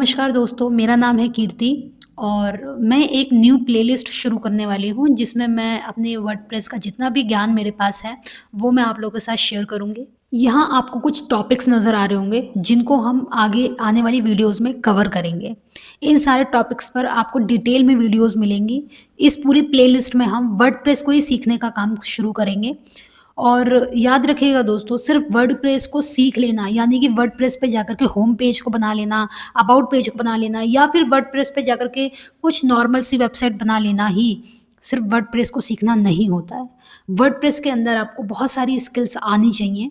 नमस्कार दोस्तों, मेरा नाम है कीर्ति और मैं एक न्यू प्लेलिस्ट शुरू करने वाली हूँ जिसमें मैं अपने वर्डप्रेस का जितना भी ज्ञान मेरे पास है, वो मैं आप लोगों के साथ शेयर करूँगी। यहाँ आपको कुछ टॉपिक्स नज़र आ रहे होंगे, जिनको हम आगे आने वाली वीडियोज़ में कवर करेंगे। इन सारे टॉपिक्स पर आपको डिटेल में वीडियोज़ मिलेंगी। इस पूरी प्लेलिस्ट में हम वर्डप्रेस को ही सीखने का काम शुरू करेंगे और याद रखिएगा दोस्तों, सिर्फ वर्डप्रेस को सीख लेना यानी कि वर्डप्रेस पे जाकर के होम पेज को बना लेना, अबाउट पेज को बना लेना या फिर वर्डप्रेस पे जाकर के कुछ नॉर्मल सी वेबसाइट बना लेना ही सिर्फ वर्डप्रेस को सीखना नहीं होता है। वर्डप्रेस के अंदर आपको बहुत सारी स्किल्स आनी चाहिए,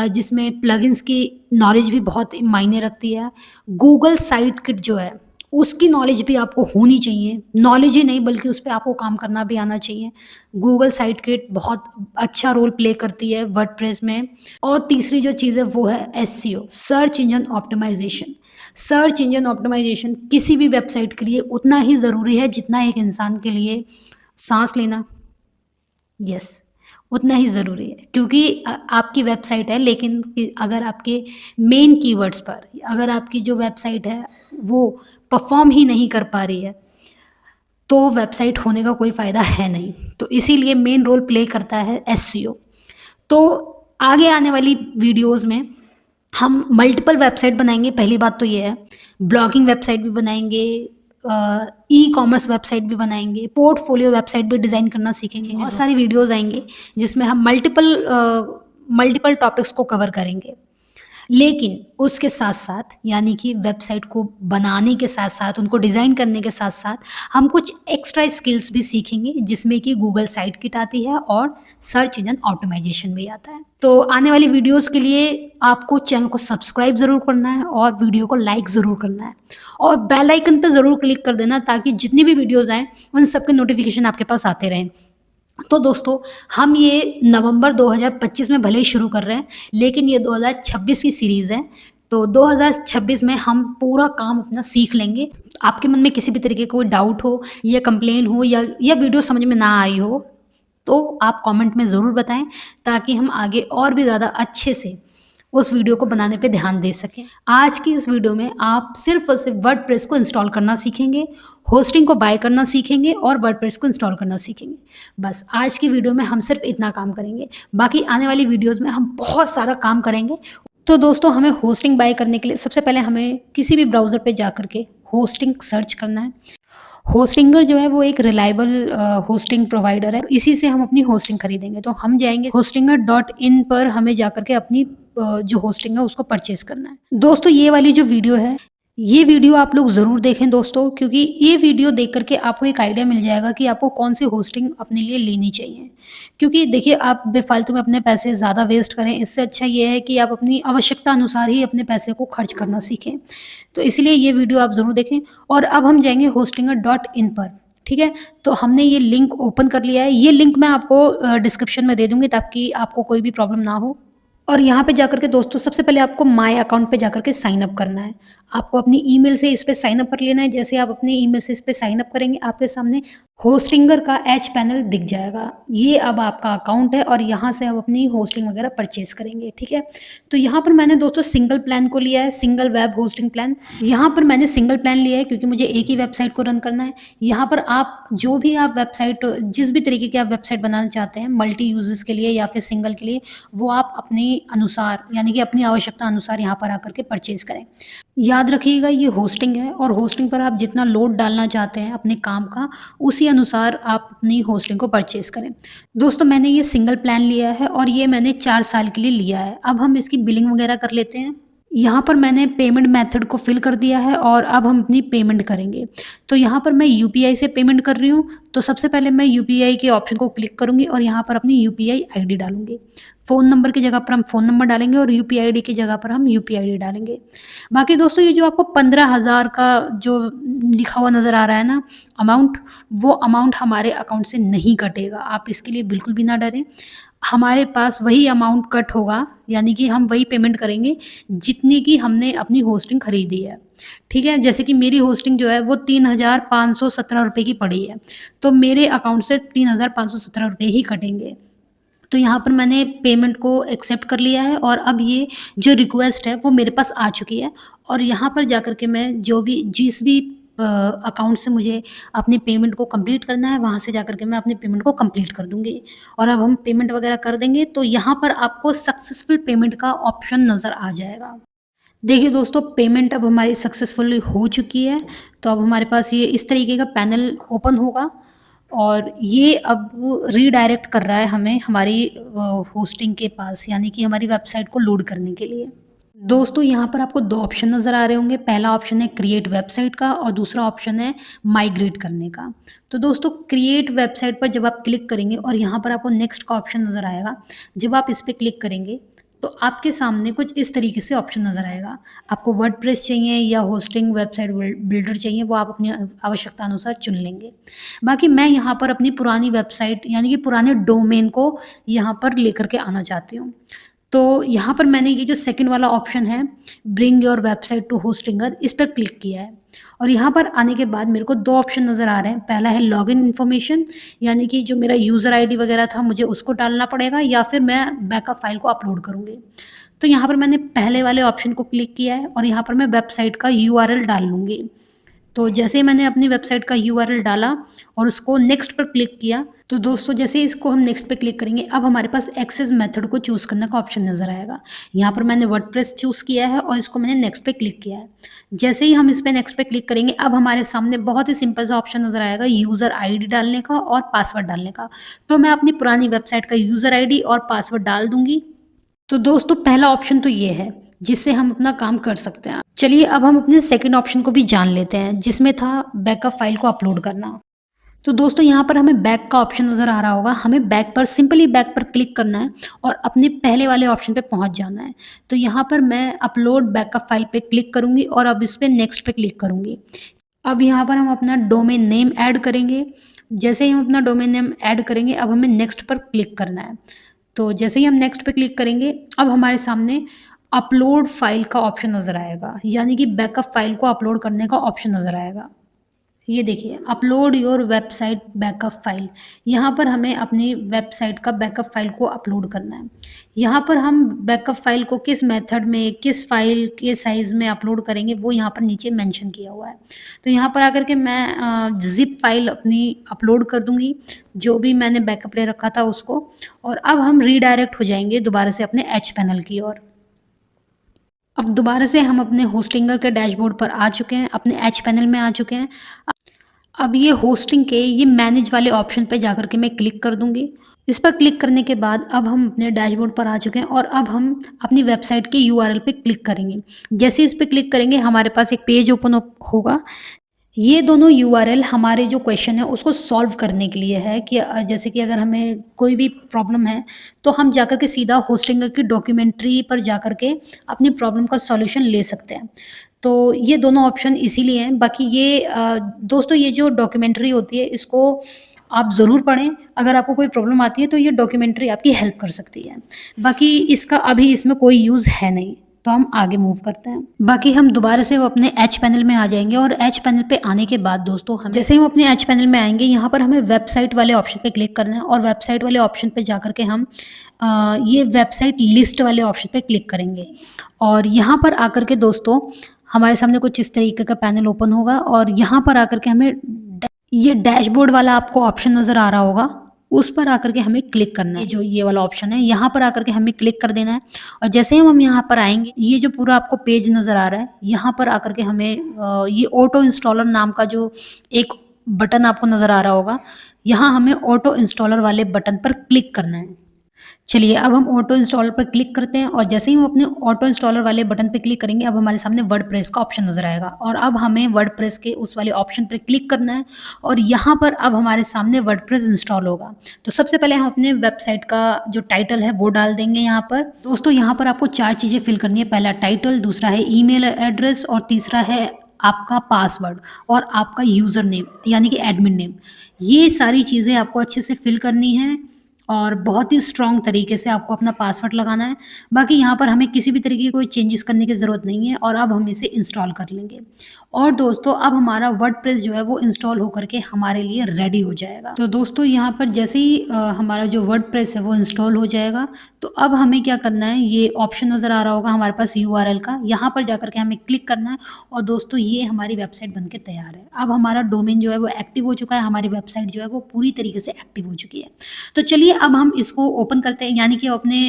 जिसमें प्लगइन्स की नॉलेज भी बहुत मायने रखती है। गूगल साइट किट जो है उसकी नॉलेज भी आपको होनी चाहिए, नॉलेज ही नहीं बल्कि उस पे आपको काम करना भी आना चाहिए। गूगल साइट किट बहुत अच्छा रोल प्ले करती है वर्डप्रेस में। और तीसरी जो चीज़ है वो है SEO, search engine optimisation. Search engine optimisation किसी भी वेबसाइट के लिए उतना ही ज़रूरी है जितना एक इंसान के लिए साँस लेना। यस, उतना ही ज़रूरी है क्योंकि आपकी वेबसाइट है लेकिन अगर आपके मेन कीवर्ड्स पर अगर आपकी जो वेबसाइट है वो परफ़ॉर्म ही नहीं कर पा रही है, तो वेबसाइट होने का कोई फ़ायदा है नहीं। तो इसीलिए मेन रोल प्ले करता है एसईओ। तो आगे आने वाली वीडियोज़ में हम मल्टीपल वेबसाइट बनाएँगे, पहली बात तो ये है। ब्लॉगिंग वेबसाइट भी बनाएँगे, ई-कॉमर्स वेबसाइट भी बनाएँगे, पोर्टफ़ोलियो वेबसाइट भी डिज़ाइन करना सीखेंगे। बहुत सारी वीडियोज़ आएँगे जिसमें हम मल्टीपल टॉपिक्स को कवर करेंगे। लेकिन उसके साथ-साथ यानी कि वेबसाइट को बनाने के साथ-साथ, उनको डिज़ाइन करने के साथ-साथ हम कुछ एक्स्ट्रा स्किल्स भी सीखेंगे जिसमें कि गूगल साइट किट आती है और सर्च इंजन ऑप्टिमाइज़ेशन भी आता है। तो आने वाली वीडियोज़ के लिए आपको चैनल को सब्सक्राइब ज़रूर करना है और वीडियो को लाइक ज़रूर करना है और बेल आइकन पे ज़रूर क्लिक कर देना ताकि जितनी भी वीडियोज़ आएँ, उन सब के नोटिफ़िकेशन आपके पास आते रहें। तो दोस्तों, हम ये नवंबर 2025 में भले ही शुरू कर रहे हैं, लेकिन ये 2026 की सीरीज़ है। तो 2026 में हम पूरा काम अपना सीख लेंगे। आपके मन में किसी भी तरीके का कोई डाउट हो या कंप्लेन हो या वीडियो समझ में ना आई हो, तो आप कमेंट में ज़रूर बताएँ ताकि हम आगे और भी ज़्यादा अच्छे से उस वीडियो को बनाने पे ध्यान दे सकें। आज की इस वीडियो में आप सिर्फ़ और सिर्फ़ वर्डप्रेस को इंस्टॉल करना सीखेंगे, होस्टिंग को बाय करना सीखेंगे और वर्डप्रेस को इंस्टॉल करना सीखेंगे। बस आज की वीडियो में हम सिर्फ़ इतना काम करेंगे। बाकी आने वाली वीडियोज़ में हम बहुत सारा काम करेंगे। तो दोस्तों, हमें होस्टिंग बाय करने के लिए सबसे पहले हमें किसी भी ब्राउज़र पे जाकर के होस्टिंग सर्च करना है। होस्टिंगर जो है वो एक रिलायबल होस्टिंग प्रोवाइडर है। इसी से हम अपनी होस्टिंग खरीदेंगे। तो हम जाएँगे होस्टिंगर डॉट इन पर, हमें जाकर के अपनी जो होस्टिंग है उसको परचेज़ करना है। दोस्तों, ये वाली जो वीडियो है, ये वीडियो आप लोग ज़रूर देखें दोस्तों, क्योंकि ये वीडियो देख कर के आपको एक आइडिया मिल जाएगा कि आपको कौन-सी होस्टिंग अपने लिए लेनी चाहिए। क्योंकि देखिए, आप बेफ़ालतू में अपने पैसे ज़्यादा वेस्ट करें, इससे अच्छा ये है कि आप अपनी आवश्यकता अनुसार ही अपने पैसे को खर्च करना सीखें। तो इसलिए ये वीडियो आप ज़रूर देखें और अब हम जाएँगे होस्टिंगर डॉट इन पर, ठीक है? तो हमने ये लिंक ओपन कर लिया है। ये लिंक मैं आपको डिस्क्रिप्शन में दे दूँगी ताकि आपको कोई भी प्रॉब्लम ना हो। और यहाँ पे जाकर के दोस्तों, सबसे पहले आपको माय अकाउंट पे जाकर के साइन अप करना है। आपको अपनी ईमेल से इस पे साइन अप कर लेना है। जैसे आप अपनी ईमेल से इस पे साइन अप करेंगे, आपके सामने होस्टिंगर का एज पैनल दिख जाएगा। ये अब आपका अकाउंट है और यहाँ से आप अपनी होस्टिंग वगैरह परचेज़ करेंगे, ठीक है? तो यहाँ पर मैंने दोस्तों सिंगल प्लान को लिया है, सिंगल वेब होस्टिंग प्लान। यहाँ पर मैंने सिंगल प्लान लिया है क्योंकि मुझे एक ही वेबसाइट को रन करना है। यहाँ पर आप जो भी आप वेबसाइट, जिस भी तरीके की आप वेबसाइट बनाना चाहते हैं, मल्टी यूज़र्स के लिए या फिर सिंगल के लिए, वो आप अपने अनुसार यानी कि अपनी आवश्यकता अनुसार यहाँ पर आकर के परचेज़ करें। याद रखिएगा, ये होस्टिंग है और होस्टिंग पर आप जितना लोड डालना चाहते हैं अपने काम का, उसी अनुसार आप अपनी होस्टिंग को परचेज़ करें। दोस्तों, मैंने ये सिंगल प्लान लिया है और ये मैंने 4 साल के लिए लिया है। अब हम इसकी बिलिंग वगैरह कर लेते हैं। यहाँ पर मैंने पेमेंट मेथड को फिल कर दिया है और अब हम अपनी पेमेंट करेंगे। तो यहाँ पर मैं यूपीआई से पेमेंट कर रही हूँ। तो सबसे पहले मैं यूपीआई के ऑप्शन को क्लिक करूँगी और यहाँ पर अपनी यूपीआई आईडी डालूँगी। फ़ोन नंबर की जगह पर हम फ़ोन नंबर डालेंगे और यूपीआई आईडी की जगह पर हम यूपीआई आईडी डालेंगे। बाकी दोस्तों, ये जो आपको 15,000 का जो लिखा हुआ नज़र आ रहा है ना अमाउंट, वो अमाउंट हमारे अकाउंट से नहीं कटेगा। आप इसके लिए बिल्कुल भी ना डरें। हमारे पास वही अमाउंट कट होगा, यानी कि हम वही पेमेंट करेंगे जितनी की हमने अपनी होस्टिंग खरीदी है, ठीक है? जैसे कि मेरी होस्टिंग जो है वो 3,517 रुपए की पड़ी है, तो मेरे अकाउंट से 3,517 रुपए ही कटेंगे। तो यहाँ पर मैंने पेमेंट को एक्सेप्ट कर लिया है और अब ये जो रिक्वेस्ट है वो मेरे पास आ चुकी है और यहाँ पर जाकर के मैं जो भी जिस भी अकाउंट से मुझे अपनी पेमेंट को कंप्लीट करना है, वहाँ से जाकर के मैं अपनी पेमेंट को कंप्लीट कर दूँगी। और अब हम पेमेंट वगैरह कर देंगे तो यहाँ पर आपको सक्सेसफुल पेमेंट का ऑप्शन नज़र आ जाएगा। देखिए दोस्तों, पेमेंट अब हमारी सक्सेसफुली हो चुकी है, तो अब हमारे पास ये इस तरीके का पैनल ओपन होगा और ये अब रीडायरेक्ट कर रहा है हमें हमारी होस्टिंग के पास, यानी कि हमारी वेबसाइट को लोड करने के लिए। दोस्तों, यहाँ पर आपको 2 ऑप्शन नज़र आ रहे होंगे। पहला ऑप्शन है क्रिएट वेबसाइट का और दूसरा ऑप्शन है माइग्रेट करने का। तो दोस्तों, क्रिएट वेबसाइट पर जब आप क्लिक करेंगे और यहाँ पर आपको नेक्स्ट का ऑप्शन नज़र आएगा। जब आप इस पे क्लिक करेंगे तो आपके सामने कुछ इस तरीके से ऑप्शन नज़र आएगा। आपको वर्डप्रेस चाहिए या होस्टिंग वेबसाइट बिल्डर चाहिए, वो आप अपनी आवश्यकता अनुसार चुन लेंगे। बाकी मैं यहाँ पर अपनी पुरानी वेबसाइट यानी कि पुराने डोमेन को यहाँ पर लेकर के आना चाहती हूँ। तो यहाँ पर मैंने ये जो सेकंड वाला ऑप्शन है, bring your website to Hostinger, इस पर क्लिक किया है और यहाँ पर आने के बाद मेरे को 2 ऑप्शन नज़र आ रहे हैं। पहला है लॉगिन इन्फॉर्मेशन, यानी कि जो मेरा यूज़र आईडी वगैरह था मुझे उसको डालना पड़ेगा या फिर मैं बैकअप फाइल को अपलोड करूँगी। तो यहाँ पर मैंने पहले वाले ऑप्शन को क्लिक किया है और यहाँ पर मैं वेबसाइट का यूआरएल डाल लूँगी। तो जैसे ही मैंने अपनी वेबसाइट का यूआरएल डाला और उसको नेक्स्ट पर क्लिक किया, तो दोस्तों जैसे ही इसको हम नेक्स्ट पे क्लिक करेंगे, अब हमारे पास एक्सेस मेथड को चूज़ करने का ऑप्शन नज़र आएगा। यहाँ पर मैंने वर्डप्रेस चूज़ किया है और इसको मैंने नेक्स्ट पे क्लिक किया है। जैसे ही हम इस पे नेक्स्ट पे क्लिक करेंगे, अब हमारे सामने बहुत ही सिंपल सा ऑप्शन नज़र आएगा यूज़र आईडी डालने का और पासवर्ड डालने का। तो मैं अपनी पुरानी वेबसाइट का यूज़र आईडी और पासवर्ड डाल दूँगी। तो दोस्तों, पहला ऑप्शन तो ये है जिससे हम अपना काम कर सकते हैं। चलिए अब हम अपने सेकंड ऑप्शन को भी जान लेते हैं, जिसमें था बैकअप फाइल को अपलोड करना। तो दोस्तों, यहाँ पर हमें बैक का ऑप्शन नज़र आ रहा होगा। हमें बैक पर सिंपली बैक पर क्लिक करना है और अपने पहले वाले ऑप्शन पे पहुँच जाना है। तो यहाँ पर मैं अपलोड बैकअप फाइल पे क्लिक करूँगी और अब इस पे नेक्स्ट पे क्लिक करूँगी। अब यहाँ पर हम अपना डोमेन नेम ऐड करेंगे। जैसे ही हम अपना डोमेन नेम ऐड करेंगे, अब हमें नेक्स्ट पर क्लिक करना है। तो जैसे ही हम नेक्स्ट पे क्लिक करेंगे, अब हमारे सामने अपलोड फाइल का ऑप्शन नज़र आएगा, यानी कि बैकअप फाइल को अपलोड करने का ऑप्शन नज़र आएगा। ये देखिए, upload your website backup file, यहाँ पर हमें अपनी वेबसाइट का बैकअप फाइल को अपलोड करना है। यहाँ पर हम बैकअप फाइल को किस मेथड में, किस फाइल के साइज़ में अपलोड करेंगे, वो यहाँ पर नीचे मेंशन किया हुआ है। तो यहाँ पर आकर के मैं ज़िप फाइल अपनी अपलोड कर दूँगी, जो भी मैंने बैकअप ले रखा था उसको। और अब हम रीडायरेक्ट हो जाएँगे दोबारा से अपने एच पैनल की ओर। अब दोबारा से हम अपने होस्टिंगर के डैशबोर्ड पर आ चुके हैं, अपने एच पैनल में आ चुके हैं। अब ये होस्टिंग के ये मैनेज वाले ऑप्शन पे जाकर के मैं क्लिक कर दूँगी। इस पर क्लिक करने के बाद अब हम अपने डैशबोर्ड पर आ चुके हैं और अब हम अपनी वेबसाइट के यूआरएल पे क्लिक करेंगे। जैसे इस पे क्लिक करेंगे, हमारे पास एक पेज ओपन होगा। ये दोनों यूआरएल हमारे जो क्वेश्चन है उसको सॉल्व करने के लिए है कि जैसे कि अगर हमें कोई भी प्रॉब्लम है तो हम जाकर के सीधा होस्टिंगर की डॉक्यूमेंट्री पर जाकर के अपनी प्रॉब्लम का सॉल्यूशन ले सकते हैं। तो ये दोनों ऑप्शन इसीलिए हैं। बाकी ये दोस्तों, ये जो डॉक्यूमेंट्री होती है इसको आप ज़रूर पढ़ें। अगर आपको कोई प्रॉब्लम आती है तो ये डॉक्यूमेंट्री आपकी हेल्प कर सकती है। बाकी इसका अभी इसमें कोई यूज़ है नहीं। तो हम आगे मूव करते हैं। बाकी हम दोबारा से वो अपने एच पैनल में आ जाएँगे और एच पैनल पे आने के बाद दोस्तों, हम जैसे ही हम अपने एच पैनल में आएँगे, यहाँ पर हमें वेबसाइट वाले ऑप्शन पे क्लिक करना है और वेबसाइट वाले ऑप्शन पे जाकर के हम ये वेबसाइट लिस्ट वाले ऑप्शन पे क्लिक करेंगे। और यहाँ पर आकर के दोस्तों, हमारे सामने कुछ इस तरीके का पैनल ओपन होगा और यहाँ पर आकर के हमें ये डैशबोर्ड वाला आपको ऑप्शन नज़र आ रहा होगा, उस पर आकर के हमें क्लिक करना है। जो ये वाला ऑप्शन है, यहाँ पर आकर के हमें क्लिक कर देना है और जैसे ही हम यहाँ पर आएँगे, ये जो पूरा आपको पेज नज़र आ रहा है, यहाँ पर आकर के हमें ये ऑटो इंस्टॉलर नाम का जो एक बटन आपको नज़र आ रहा होगा, यहाँ हमें ऑटो इंस्टॉलर वाले बटन पर क्लिक करना है। चलिए अब हम ऑटो इंस्टॉलर पर क्लिक करते हैं और जैसे ही हम अपने ऑटो इंस्टॉलर वाले बटन पे क्लिक करेंगे, अब हमारे सामने वर्डप्रेस का ऑप्शन नज़र आएगा और अब हमें वर्डप्रेस के उस वाले ऑप्शन पर क्लिक करना है और यहाँ पर अब हमारे सामने वर्डप्रेस इंस्टॉल होगा। तो सबसे पहले हम अपने वेबसाइट का जो टाइटल है वो डाल देंगे यहाँ पर। दोस्तों, यहाँ पर आपको 4 चीज़ें फिल करनी है। पहला टाइटल, दूसरा है ईमेल एड्रेस और तीसरा है आपका पासवर्ड और आपका यूज़र नेम यानी कि एडमिन नेम। ये सारी चीज़ें आपको अच्छे से फिल करनी है और बहुत ही स्ट्रॉन्ग तरीके से आपको अपना पासवर्ड लगाना है। बाकी यहाँ पर हमें किसी भी तरीके की कोई चेंजेस करने की ज़रूरत नहीं है और अब हम इसे इंस्टॉल कर लेंगे। और दोस्तों अब हमारा वर्डप्रेस जो है वो इंस्टॉल होकर के हमारे लिए रेडी हो जाएगा। तो दोस्तों यहाँ पर जैसे ही हमारा जो वर्डप्रेस है वो इंस्टॉल हो जाएगा, तो अब हमें क्या करना है, ये ऑप्शन नज़र आ रहा होगा हमारे पास यूआरएल का, यहाँ पर जाकर के हमें क्लिक करना है और दोस्तों ये हमारी वेबसाइट बनके तैयार है। अब हमारा डोमेन जो है वो एक्टिव हो चुका है, हमारी वेबसाइट जो है वो पूरी तरीके से एक्टिव हो चुकी है। तो चलिए अब हम इसको ओपन करते हैं, यानी कि अपने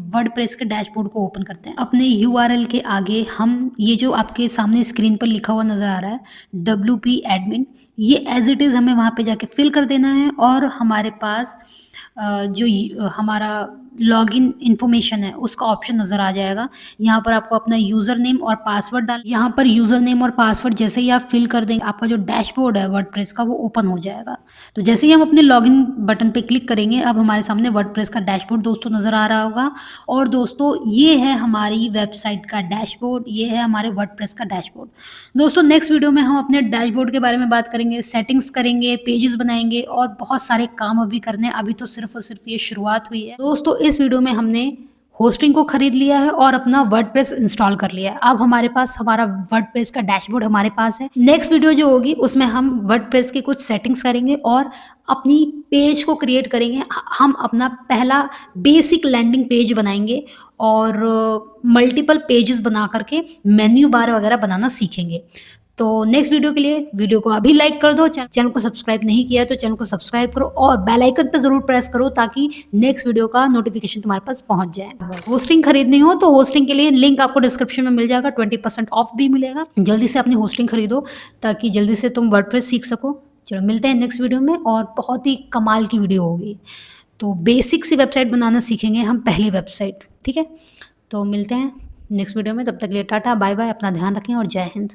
वर्डप्रेस के डैशबोर्ड को ओपन करते हैं। अपने यूआरएल के आगे हम ये जो आपके सामने स्क्रीन पर लिखा हुआ नज़र आ रहा है WP एडमिन, ये एज़ इट इज़ हमें वहाँ पे जाके फिल कर देना है और हमारे पास हमारा लॉगिन इन्फॉर्मेशन है उसका ऑप्शन नज़र आ जाएगा। यहाँ पर आपको अपना यूज़र नेम और पासवर्ड यहाँ पर यूज़र नेम और पासवर्ड जैसे ही आप फिल कर देंगे, आपका जो डैशबोर्ड है वर्डप्रेस का वो ओपन हो जाएगा। तो जैसे ही हम अपने लॉगिन बटन पे क्लिक करेंगे, अब हमारे सामने वर्डप्रेस का डैशबोर्ड दोस्तों नज़र आ रहा होगा। और दोस्तों ये है हमारी वेबसाइट का डैशबोर्ड, ये है हमारे वर्डप्रेस का डैशबोर्ड। दोस्तों नेक्स्ट वीडियो में हम अपने डैशबोर्ड के बारे में बात करेंगे, सेटिंग्स करेंगे, पेजेस बनाएंगे और बहुत सारे काम अभी करने हैं। अभी तो सिर्फ और सिर्फ ये शुरुआत हुई है। दोस्तों इस वीडियो में हमने होस्टिंग को खरीद लिया है और अपना वर्डप्रेस इंस्टॉल कर लिया है। अब हमारे पास हमारा वर्डप्रेस का डैशबोर्ड हमारे पास है। नेक्स्ट वीडियो जो होगी उसमें हम वर्डप्रेस की कुछ सेटिंग्स करेंगे और अपनी पेज को क्रिएट करेंगे। हम अपना पहला बेसिक लैंडिंग पेज बनाएंगे और मल्टीपल पेजेस बना करके मेन्यू बार वगैरह बनाना सीखेंगे। तो नेक्स्ट वीडियो के लिए वीडियो को अभी लाइक कर दो, चैनल को सब्सक्राइब नहीं किया है तो चैनल को सब्सक्राइब करो और बेल आइकन पे जरूर प्रेस करो ताकि नेक्स्ट वीडियो का नोटिफिकेशन तुम्हारे पास पहुंच जाए। होस्टिंग खरीदनी हो तो होस्टिंग के लिए लिंक आपको डिस्क्रिप्शन में मिल जाएगा, 20% ऑफ भी मिलेगा। जल्दी से अपनी होस्टिंग खरीदो ताकि जल्दी से तुम वर्डप्रेस सीख सको। चलो मिलते हैं नेक्स्ट वीडियो में और बहुत ही कमाल की वीडियो होगी। तो बेसिक सी वेबसाइट बनाना सीखेंगे हम, पहली वेबसाइट, ठीक है। तो मिलते हैं नेक्स्ट वीडियो में, तब तक के लिए टाटा बाय बाय, अपना ध्यान रखें और जय हिंद।